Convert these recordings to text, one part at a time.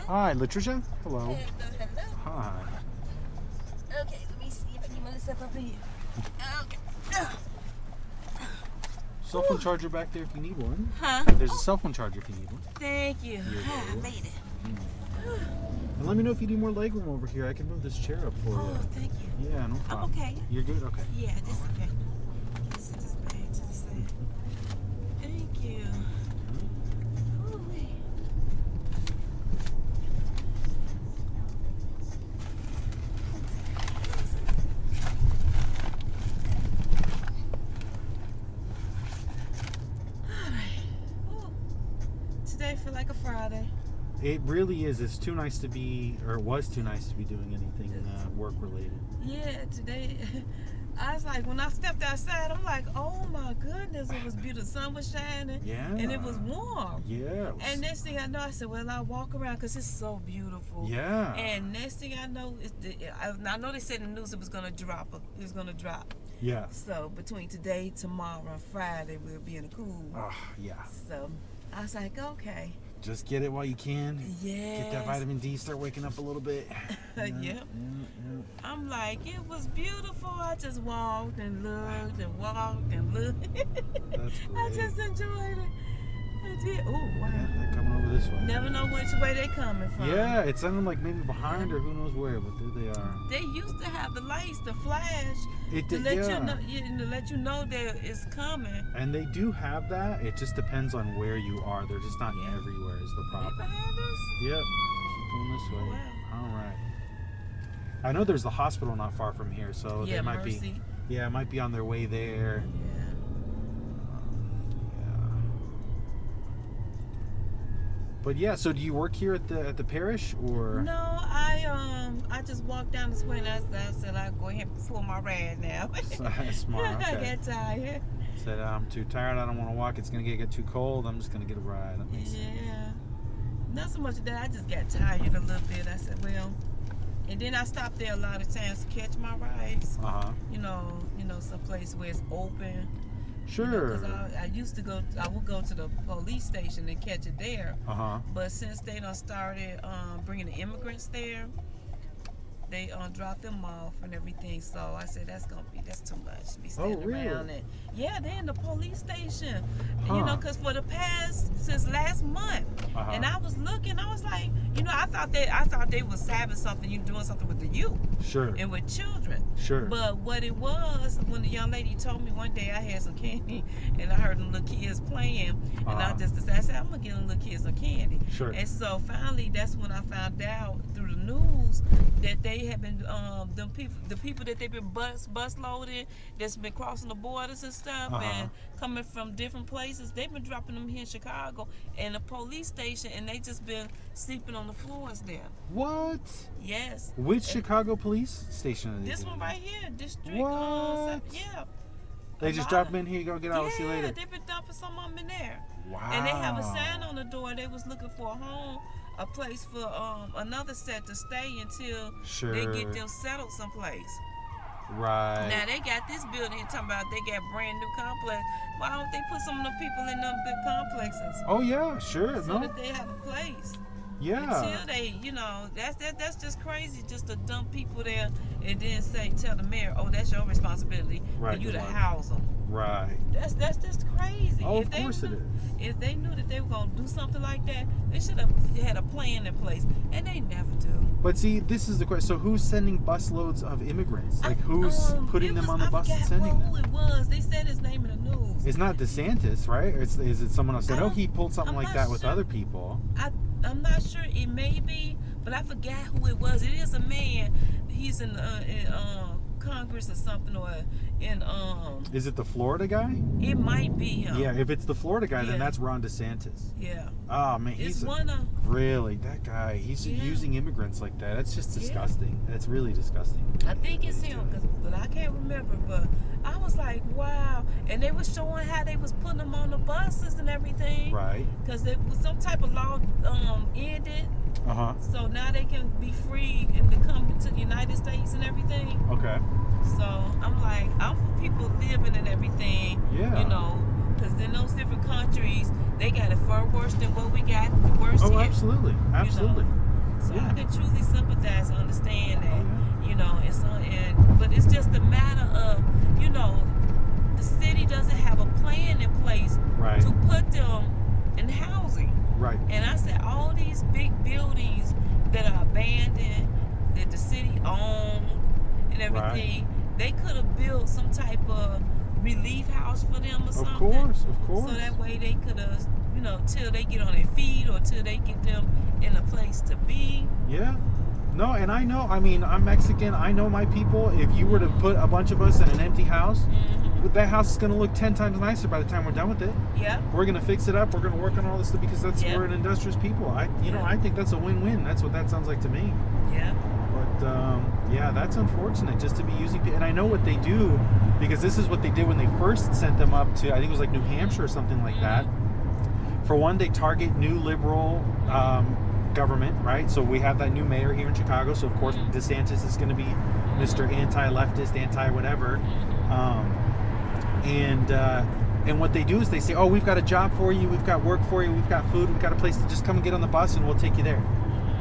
Hi, Latricia. Hello. Hello. Hi. Okay, let me see if I can move this up over here. Okay. Cell phone charger back there if you need one. Huh? There's a cell phone charger if you need one. Thank you. You're I welcome. made it. And let me know if you need more legroom over here. I can move this chair up for Oh, you. thank you. Yeah, no I'm problem. okay. You're good? Okay. Yeah, this is okay. Set this bag to the side. Thank you. Ooh-wee. All right. Ooh. Today feel like a Friday. It really is. It's too nice to be, or it was too nice to be doing anything work related. Yeah, today I was like, when I stepped outside, I'm like, oh my goodness, it was beautiful. The sun was shining, Yeah. and it was warm. Yeah. And next thing I know, I said, well, I'll walk around because it's so beautiful. Yeah. And next thing I know, I know they said in the news it was gonna drop. It was gonna drop. Yeah. So between today, tomorrow, and Friday, we'll be in the cool. Yeah. So I was like, okay. Just get it while you can. Yes. Get that vitamin D. Start waking up a little bit. Yep. I'm like, it was beautiful. I just walked and looked and walked and looked. That's great. I just enjoyed it. I did. Oh, wow. Yeah, they're coming over this way. Never know which way they coming from. Yeah, it sounded like maybe behind or who knows where, but there they are. They used to have the lights, the flash, It to did, let yeah. to let you know that it's coming. And they do have that. It just depends on where you are. They're just not Yeah. everywhere is the They problem. behind us? Yep. Keep going this way. Wow. All right. I know there's the hospital not far from here, so Yeah, they might Mercy. be. Yeah, it might be on their way there. Yeah. Yeah. But yeah, so do you work here at the parish or? No, I just walked down this way and I said I'd go ahead and pull my rad now. Smart. I Okay. got tired. Said I'm too tired. I don't want to walk. It's gonna get too cold. I'm just gonna get a ride. That makes sense. Yeah. Not so much of that. I just got tired a little bit. I said, well, and then I stopped there a lot of times to catch my rides. You know, some place where it's open. Sure. Because I used to go. I would go to the police station and catch it there. But since they done started bringing the immigrants there, they dropped them off and everything. So I said that's too much to be standing around. And yeah, they're in the police station. You know, because for the past since last month, and I was looking, I was like, I thought they was having something, doing something with the youth. Sure. And with children. Sure. But what it was, when the young lady told me one day I had some candy and I heard them little kids playing, and I just decided, I said, I'm going to give them little kids some candy. Sure. And so finally, that's when I found out through the news that they have been, the people that they've been bus loaded, that's been crossing the borders and stuff, and coming from different places, they've been dropping them here in Chicago in the police station, and they just been sleeping on the floors there. What? Yes. Which Chicago police station are they This doing? one right here, District. What? Yeah. They just drop them in here. You go get out. I'll see you later. Yeah, they've been dumping some of them in there. Wow. And they have a sign on the door. They was looking for a home, a place for another set to stay until they get them settled someplace. Right. Now they got this building here talking about they got brand new complex. Why don't they put some of the people in them big complexes? Oh yeah, sure. So that they have a place. Yeah. Until they, that's just crazy just to dump people there and then tell the mayor, oh, that's your responsibility for you to house them. Right. That's just crazy. Oh, of course it is. If they knew that they were gonna do something like that, they should have had a plan in place, and they never do. But see, this is the question. So who's sending busloads of immigrants? Like who's putting them on the bus and sending them? Who it was? They said his name in the news. It's not DeSantis, right? Or is it someone else said, oh, he pulled something like that with other people? I'm not sure. It may be, but I forgot who it was. It is a man. He's in Congress or something, or in Is it the Florida guy? It might be him. Yeah, if it's the Florida guy, then that's Ron DeSantis. Yeah. Oh man, really that guy. He's using immigrants like that. That's just disgusting. That's really disgusting. I think it's him, but I can't remember. But I was like, wow. And they was showing how they was putting them on the buses and everything. Right. Because there was some type of law ended. So now they can be free and to come to the United States and everything. Okay. So I'm like, I'm for people living and everything. Yeah. Because in those different countries, they got it far worse than what we got worse here. Oh, absolutely. Absolutely. So I can truly sympathize and understand that, you know, but it's just a matter of, you know, the city doesn't have a plan in place to put them in housing. Right. And I said all these big buildings that are abandoned, that the city owned and everything, they could have built some type of relief house for them or something. Of course. So that way they could have, you know, till they get on their feet or till they get them in a place to be. Yeah. No, and I know, I mean, I'm Mexican. I know my people. If you were to put a bunch of us in an empty house, that house is going to look 10 times nicer by the time we're done with it. Yeah. We're going to fix it up. We're going to work on all this stuff because we're an industrious people. I think that's a win-win. That's what that sounds like to me. Yeah. But, yeah, that's unfortunate just to be using people. And I know what they do because this is what they did when they first sent them up to, I think it was like New Hampshire or something like that. For one, they target new liberal government, right? So we have that new mayor here in Chicago. So, of course, DeSantis is going to be Mr. Anti-leftist, anti-whatever. And what they do is they say, oh, we've got a job for you, we've got work for you, we've got food, we've got a place to just come and get on the bus and we'll take you there.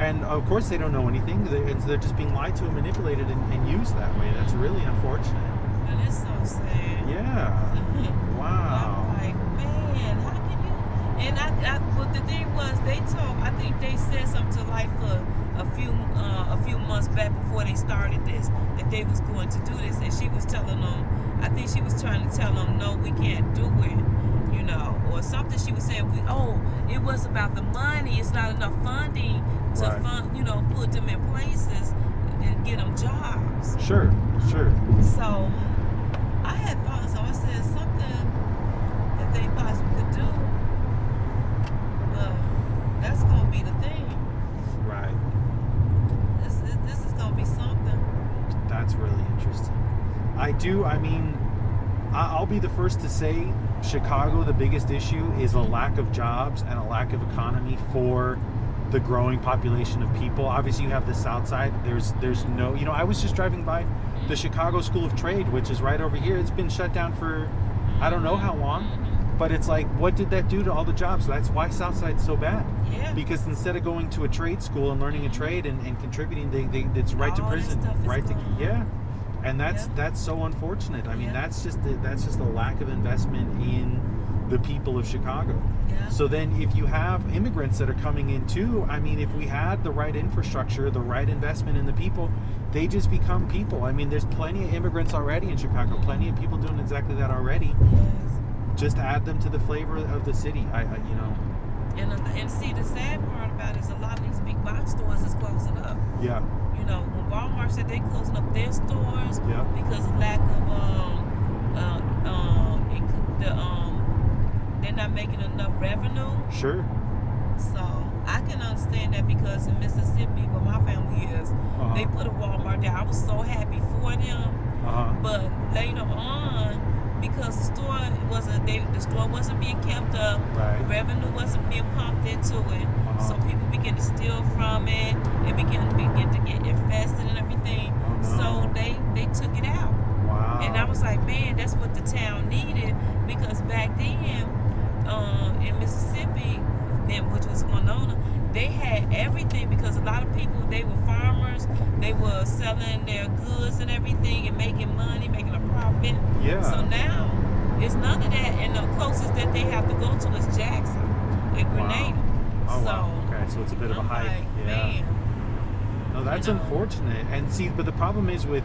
And of course they don't know anything. They're just being lied to and manipulated and used that way. That's really unfortunate. That is so sad. Yeah. Wow. I'm like, man, how can you? And but the thing was, I think they said something to Life for a few months back before they started this, that they was going to do this, and she was telling them, I think she was trying to tell them, no, we can't do it, you know, or something. She was saying, it was about the money. It's not enough funding to fund, you know, put them in places and get them jobs. Sure. So I had thought, so I said something that they possibly could do. Well, that's gonna be the thing. Right. This is gonna be something. That's really interesting. I'll be the first to say Chicago, the biggest issue is a lack of jobs and a lack of economy for the growing population of people. Obviously you have the South Side. There's no, you know, I was just driving by the Chicago School of Trade, which is right over here. It's been shut down for I don't know how long, but it's like, what did that do to all the jobs? That's why South Side's so bad. Yeah. Because instead of going to a trade school and learning a trade and contributing, it's right to prison, right to and that's so unfortunate. I mean, that's just a lack of investment in the people of Chicago. Yeah. So then if you have immigrants that are coming in too, I mean, if we had the right infrastructure, the right investment in the people, they just become people. I mean, there's plenty of immigrants already in Chicago, plenty of people doing exactly that already. Yes. Just add them to the flavor of the city. You know. And see, the sad part about it is a lot of these big box stores is closing up. Yeah. You know, when Walmart said they're closing up their stores because of lack of they're not making enough revenue. Sure. So I can understand that because in Mississippi, where my family is, they put a Walmart there. I was so happy for them. But later on, because the store wasn't being kept up, the revenue wasn't being pumped into it, so people began to steal from it. It began to get infested and everything. So they took it out. Wow. And I was like, man, that's what the town needed, because back then in Mississippi, which was Winona, they had everything, because a lot of people, they were farmers, they were selling their goods and everything and making money, making a profit. Yeah. So now it's none of that, and the closest that they have to go to is Jackson and Grenada. Oh, so, wow. Okay, so it's a bit of a hike. Like, man. No, that's unfortunate. And see, but the problem is with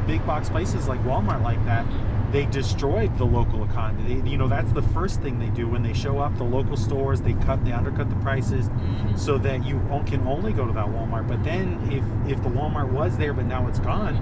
big box places like Walmart like that, they destroyed the local economy. That's the first thing they do when they show up. The local stores, they undercut the prices so that you can only go to that Walmart. But then if the Walmart was there but now it's gone,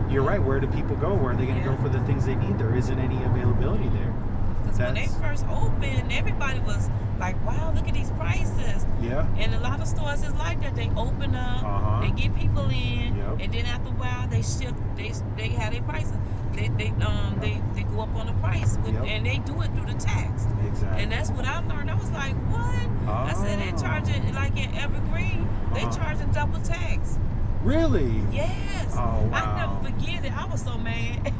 you're right. Where do people go? Where are they going to go for the things they need? There isn't any availability there. Because when they first opened, everybody was like, wow, look at these prices. Yeah. And a lot of stores is like that. They open up, they get people in, and then after a while they shift. They have their prices. They go up on the price, and they do it through the tax. Exactly. And that's what I learned. I was like, what? I said they're charging, like in Evergreen, they charging double tax. Really? Yes. Oh, wow. I never forget it. I was so mad.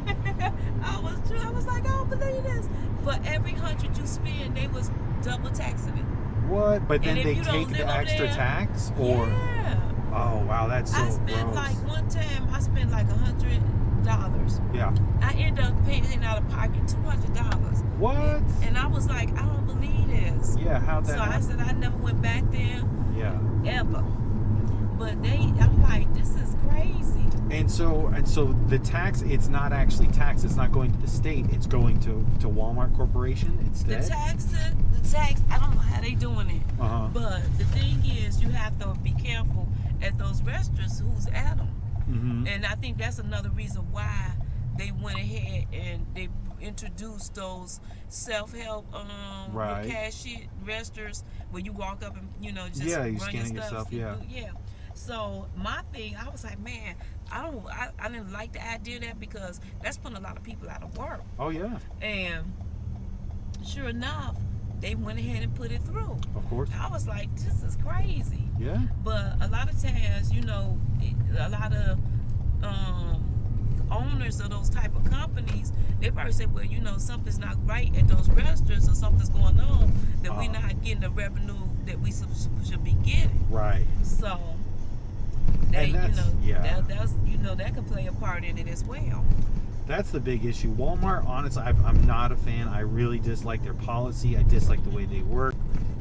I was like, I don't believe this. For every 100 you spend, they was double taxing it. What? But then they take the extra tax, or? Yeah. Oh wow, that's so I spent gross. like one time. I spent like $100. Yeah. I ended up paying out of pocket $200. What? And I was like, I don't believe this. Yeah, how'd that So happen? I said I never went back there. Yeah. Ever. But I'm like, this is crazy. And so the tax, it's not actually tax. It's not going to the state. It's going to Walmart Corporation instead. The tax, I don't know how they doing it. But the thing is, you have to be careful at those restaurants who's at them. Mm-hmm. And I think that's another reason why they went ahead and they introduced those self-help Right. cashier restaurants where you walk up and you you run scan your it yourself. stuff. Yeah. Yeah. So my thing, I was like, man, I didn't like the idea of that because that's putting a lot of people out of work. Oh yeah. And sure enough, they went ahead and put it through. Of course. I was like, this is crazy. Yeah. But a lot of times, a lot of owners of those type of companies, they probably say, well, something's not right at those restaurants or something's going on that we're not getting the revenue that we should be getting. Right. So, they, that's, that could play a part in it as well. That's the big issue. Walmart, honestly, I'm not a fan. I really dislike their policy. I dislike the way they work.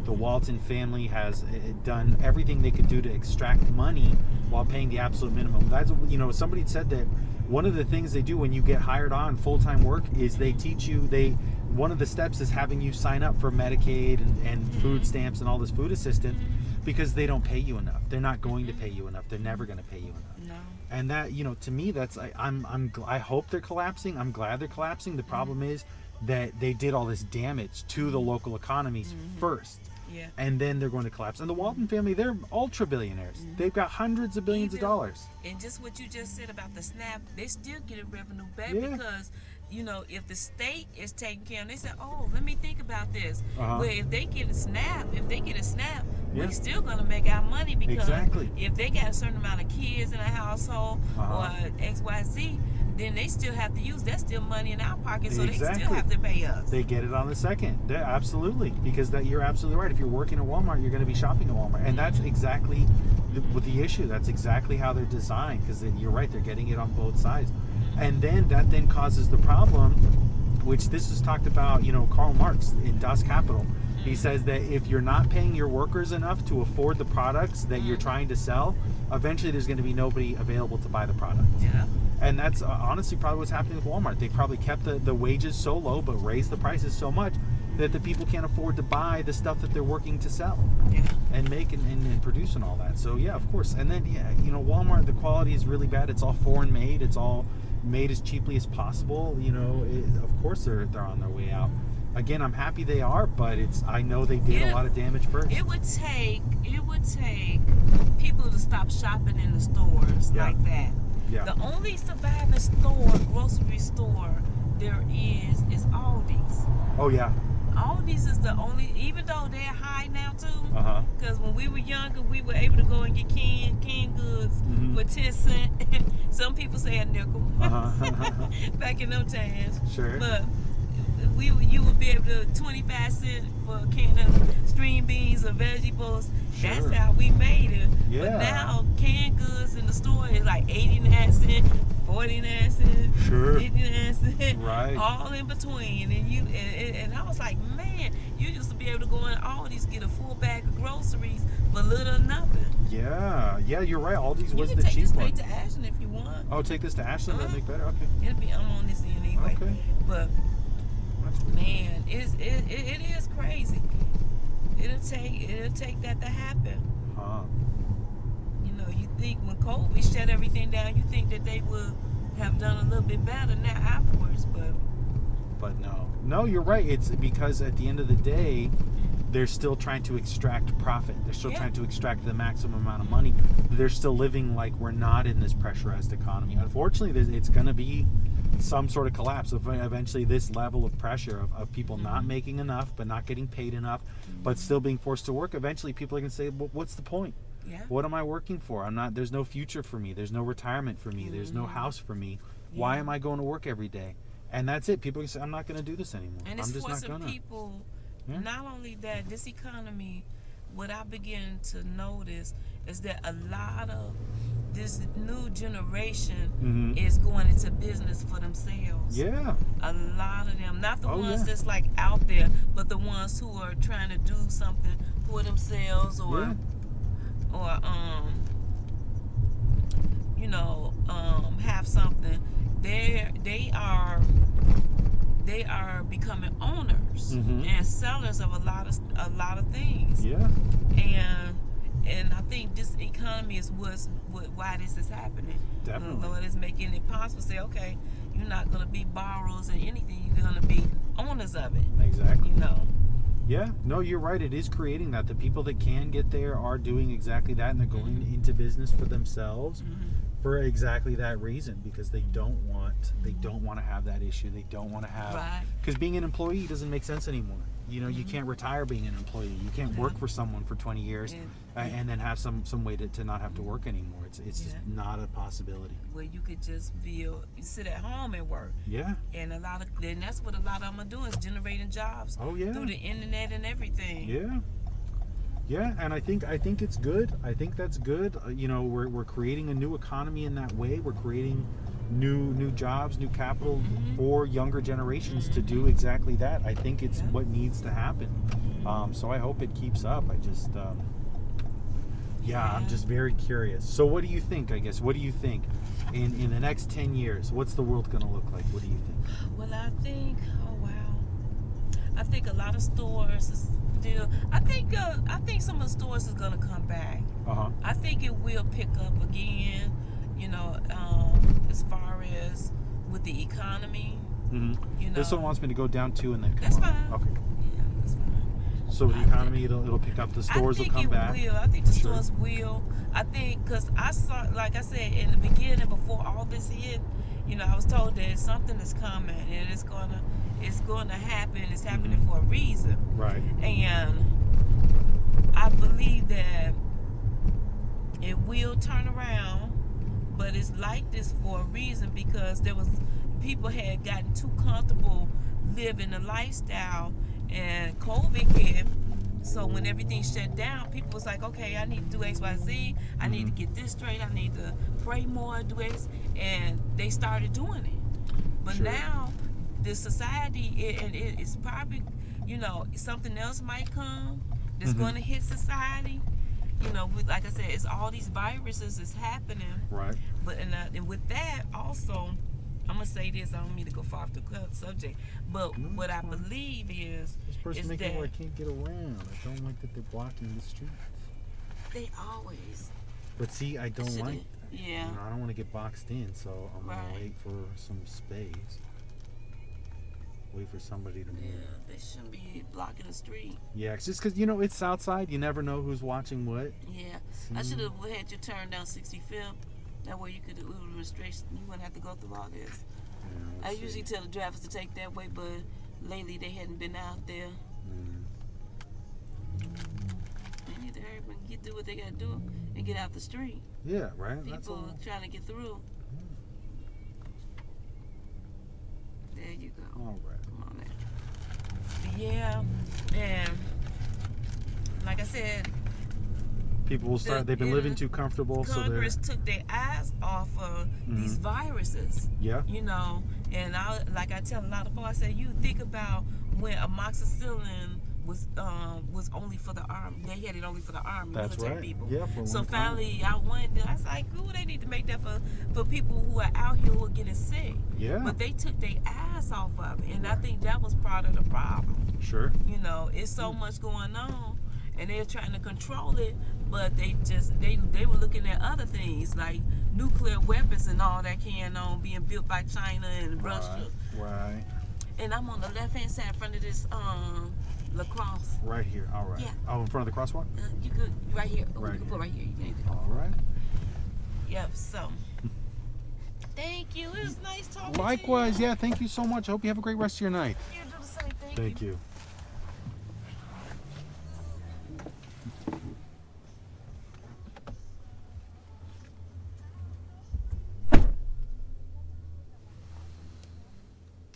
The Walton family has done everything they could do to extract money while paying the absolute minimum. That's, somebody said that one of the things they do when you get hired on full-time work is they teach you, one of the steps is having you sign up for Medicaid and food stamps and all this food assistance because they don't pay you enough. They're not going to pay you enough. They're never going to pay you enough. No. And that, to me, that's I hope they're collapsing. I'm glad they're collapsing. The problem is that they did all this damage to the local economies first. Yeah. And then they're going to collapse. And the Walton family, they're ultra billionaires. They've got hundreds of billions of dollars. And just what you just said about the SNAP, they still get a revenue back because, if the state is taking care of them, they say, oh, let me think about this. Well, if they get a SNAP, we're still going to make our money because if they got a certain amount of kids in a household or XYZ, then they still have to use that's still money in our pocket, so they still have to pay us. They get it on the second. Absolutely, because you're absolutely right. If you're working at Walmart, you're going to be shopping at Walmart, and that's exactly the issue. That's exactly how they're designed, because you're right. They're getting it on both sides, and then that causes the problem, which this is talked about. Karl Marx in Das Kapital. He says that if you're not paying your workers enough to afford the products that you're trying to sell, eventually there's going to be nobody available to buy the product. Yeah. And that's honestly probably what's happening with Walmart. They probably kept the wages so low but raised the prices so much that the people can't afford to buy the stuff that they're working to sell and make and produce and all that. So yeah, of course. And then Walmart, the quality is really bad. It's all foreign made. It's all made as cheaply as possible. Of course they're on their way out. Again, I'm happy they are, but I know they did a lot of damage first. It would take people to stop shopping in the stores like that. Yeah. The only surviving grocery store there is Aldi's. Oh yeah. Aldi's is the only, even though they're high now too. Because when we were younger, we were able to go and get canned goods for 10 cents. Some people say a nickel. Back in those times. Sure. But you would be able to 25 cents for a can of string beans or vegetables. Sure. That's how we made it. Yeah. But now canned goods in the store is like 89 cents, 49 cents, 59 cents, right, all in between. And I was like, man, you used to be able to go in Aldi's, get a full bag of groceries for little or nothing. Yeah, you're right. Aldi's was the cheap one. You can take this straight to Ashland if you want. Oh, take this to Ashland? That'd make better? Okay. I'm on this end anyway. Okay. But man, it is crazy. It'll take that to happen. You think when COVID shut everything down, you think that they would have done a little bit better now afterwards, but no, you're right. It's because at the end of the day, they're still trying to extract profit. They're still trying to extract the maximum amount of money. They're still living like we're not in this pressurized economy. Unfortunately, it's going to be some sort of collapse of eventually this level of pressure of people not making enough but not getting paid enough but still being forced to work. Eventually people are going to say, well, what's the point? What am I working for? There's no future for me. There's no retirement for me. There's no house for me. Why am I going to work every day? And that's it. People are going to say, I'm not going to do this anymore. And it's I'm just not forcing going to. people, not only that, this economy, what I begin to notice is that a lot of this new generation is going into business for themselves. Yeah. A lot of them, not the ones that's like out there, but the ones who are trying to do something for themselves, or have something. They are becoming owners and sellers of a lot of things. Yeah. And I think this economy is why this is happening. Definitely. The Lord is making it possible to say, okay, you're not going to be borrowers and anything. You're going to be owners of it. Exactly. Yeah. No, you're right. It is creating that. The people that can get there are doing exactly that, and they're going into business for themselves for exactly that reason, because they don't want to have that issue. They don't want to have, because being an employee doesn't make sense anymore. You can't retire being an employee. You can't work for someone for 20 years and then have some way to not have to work anymore. It's just not a possibility. Where you could just sit at home and work. Yeah. And that's what a lot of them are doing, is generating jobs. Oh yeah. Through the internet and everything. Yeah. Yeah, and I think it's good. I think that's good. We're creating a new economy in that way. We're creating new jobs, new capital for younger generations to do exactly that. I think it's what needs to happen. So I hope it keeps up. I just I'm just very curious. So what do you think, I guess? What do you think in the next 10 years? What's the world going to look like? What do you think? Well, I think a lot of stores is still, I think some of the stores is going to come back. I think it will pick up again, as far as with the economy. This one wants me to go down 2 and then come that's on. Fine. Okay. Yeah, that's fine. So the economy, it'll pick up. The stores will come back. I think the stores will. I think, because I saw, like I said, in the beginning, before all this hit, I was told that something is coming and it's going to happen. It's happening for a reason. Right. And I believe that it will turn around, but it's like this for a reason, because people had gotten too comfortable living a lifestyle, and COVID hit. So when everything shut down, people was like, okay, I need to do X, Y, Z. I need to get this straight. I need to pray more, do X. And they started doing it. But now, the society, it's probably, something else might come that's going to hit society. Like I said, it's all these viruses is happening. Right. But and with that also, I'm gonna say this. I don't mean to go far off the subject, but what I believe is this person making that I can't get around. I don't like that they're blocking the streets. They always. But see, I don't like that. Yeah. I don't want to get boxed in, so I'm gonna wait for some space. Wait for somebody to move. Yeah, they shouldn't be blocking the street. Yeah, it's just because it's outside. You never know who's watching what. Yeah, I should have had you turn down 65th. That way you could do restriction. You wouldn't have to go through all this. Yeah, I usually tell the drivers to take that way, but lately they hadn't been out there. They need to hurry up and do what they gotta do and get out the street. Yeah, right. People trying to get through. There you go. All right. Come on now. Yeah, and like I said, people will start. They've been living too comfortable. Congress took their eyes off of these viruses. Yeah. And like I tell a lot of folks, I say, you think about when amoxicillin was only for the army. They had it only for the army, military people. Yeah. So finally, I was like, ooh, they need to make that for people who are out here who are getting sick. Yeah. But they took their eyes off of it, and I think that was part of the problem. Sure. It's so much going on, and they're trying to control it, but they were looking at other things like nuclear weapons and all that carrying on, being built by China and Russia. Right. And I'm on the left-hand side in front of this lacrosse. Right here. All right. Yeah. Oh, in front of the crosswalk? You could, right here. Right You can put right here. All right. Yep, so. Thank you. It was nice talking to you. Likewise. Yeah, thank you so much. I hope you have a great rest of your night. You do the same thing. Thank you.